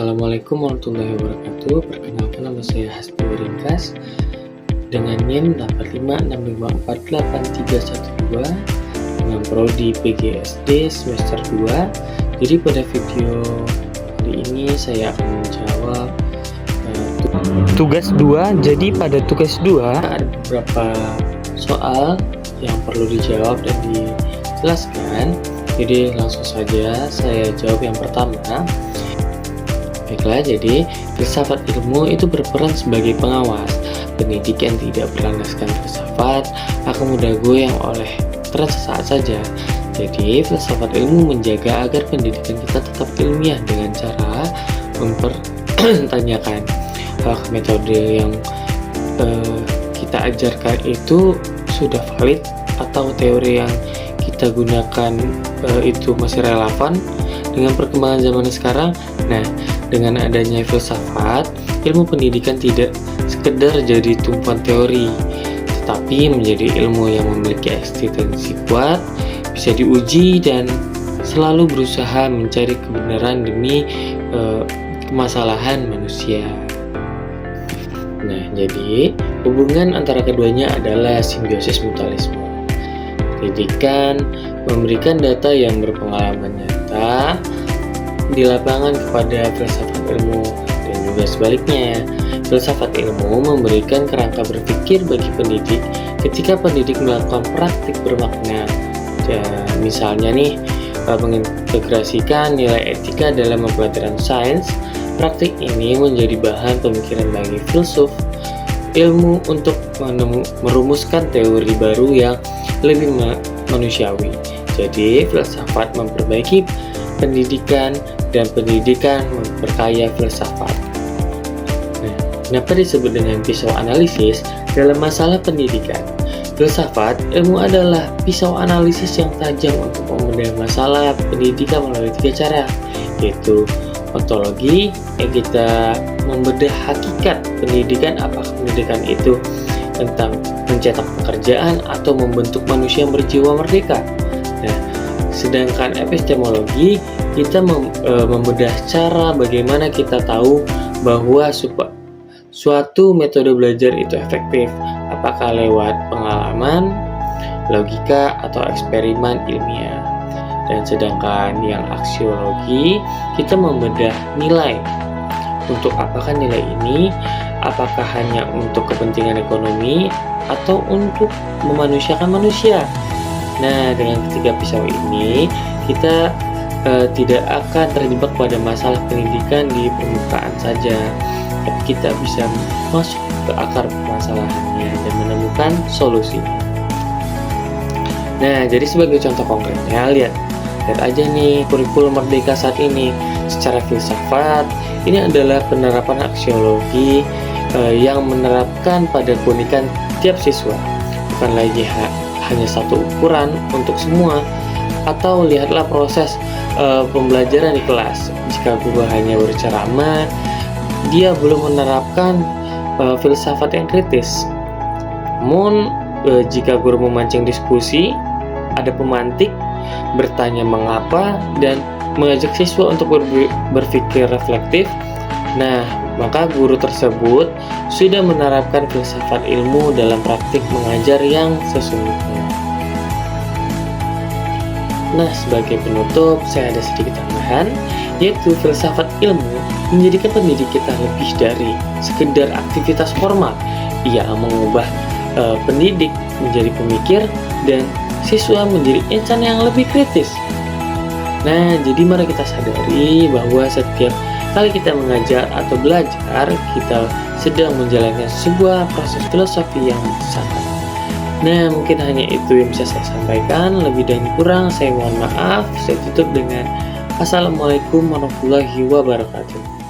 Assalamualaikum warahmatullahi wabarakatuh. Perkenalkan, nama saya Hasbi Ringkas dengan NIM 8565483831 dengan prodi PGSD semester 2. Jadi pada video hari ini saya akan menjawab tugas 2. Jadi pada tugas 2 ada beberapa soal yang perlu dijawab dan dijelaskan. Jadi langsung saja saya jawab yang pertama. Baiklah, jadi filsafat ilmu itu berperan sebagai pengawas. Pendidik yang tidak berlandaskan filsafat akan mudah goyang oleh tren sesaat saja. Jadi filsafat ilmu menjaga agar pendidikan kita tetap ilmiah dengan cara mempertanyakan apakah metode yang kita ajarkan itu sudah valid atau teori yang kita gunakan itu masih relevan dengan perkembangan zaman sekarang. Nah, dengan adanya filsafat, ilmu pendidikan tidak sekedar jadi tumpuan teori, tetapi menjadi ilmu yang memiliki eksistensi kuat, bisa diuji dan selalu berusaha mencari kebenaran demi kemasalahan manusia. Nah, jadi hubungan antara keduanya adalah simbiosis mutualisme. Pendidikan memberikan data yang berpengalaman nyata di lapangan kepada filsafat ilmu, dan juga sebaliknya. Filsafat ilmu memberikan kerangka berpikir bagi pendidik ketika pendidik melakukan praktik bermakna. Misalnya nih, mengintegrasikan nilai etika dalam pembelajaran sains. Praktik ini menjadi bahan pemikiran bagi filsuf ilmu untuk merumuskan teori baru yang lebih manusiawi. Jadi, filsafat memperbaiki pendidikan dan pendidikan memperkaya filsafat. Nah, kenapa disebut dengan pisau analisis dalam masalah pendidikan? Filsafat ilmu adalah pisau analisis yang tajam untuk membedah masalah pendidikan melalui 3 cara, yaitu ontologi yang kita membedah hakikat pendidikan, apakah pendidikan itu tentang mencetak pekerjaan atau membentuk manusia yang berjiwa merdeka. Nah, sedangkan epistemologi kita membedah cara bagaimana kita tahu bahwa suatu metode belajar itu efektif, apakah lewat pengalaman, logika, atau eksperimen ilmiah. Dan sedangkan yang aksiologi kita membedah nilai. Untuk apakah nilai ini? Apakah hanya untuk kepentingan ekonomi atau untuk memanusiakan manusia? Nah, dengan ketiga pisau ini kita tidak akan terjebak pada masalah pendidikan di permukaan saja, tapi kita bisa masuk ke akar permasalahannya dan menemukan solusi. Nah, jadi sebagai contoh konkretnya, lihat aja nih kurikulum merdeka saat ini. Secara filsafat, ini adalah penerapan aksiologi yang menerapkan pada keunikan tiap siswa, bukan lagi hanya satu ukuran untuk semua. Atau lihatlah proses pembelajaran di kelas. Jika guru hanya berceramah, dia belum menerapkan filsafat yang kritis. Namun jika guru memancing diskusi, ada pemantik, bertanya mengapa, dan mengajak siswa untuk berpikir reflektif, nah maka guru tersebut sudah menerapkan filsafat ilmu dalam praktik mengajar yang sesungguhnya. Nah, sebagai penutup, saya ada sedikit tambahan, yaitu filsafat ilmu menjadikan pendidik kita lebih dari sekedar aktivitas formal. Ia mengubah pendidik menjadi pemikir dan siswa menjadi insan yang lebih kritis. Nah, jadi mari kita sadari bahwa setiap kali kita mengajar atau belajar, kita sedang menjalankan sebuah proses filosofi yang sangat. Nah, mungkin hanya itu yang bisa saya sampaikan. Lebih dan kurang saya mohon maaf. Saya tutup dengan Assalamualaikum warahmatullahi wabarakatuh.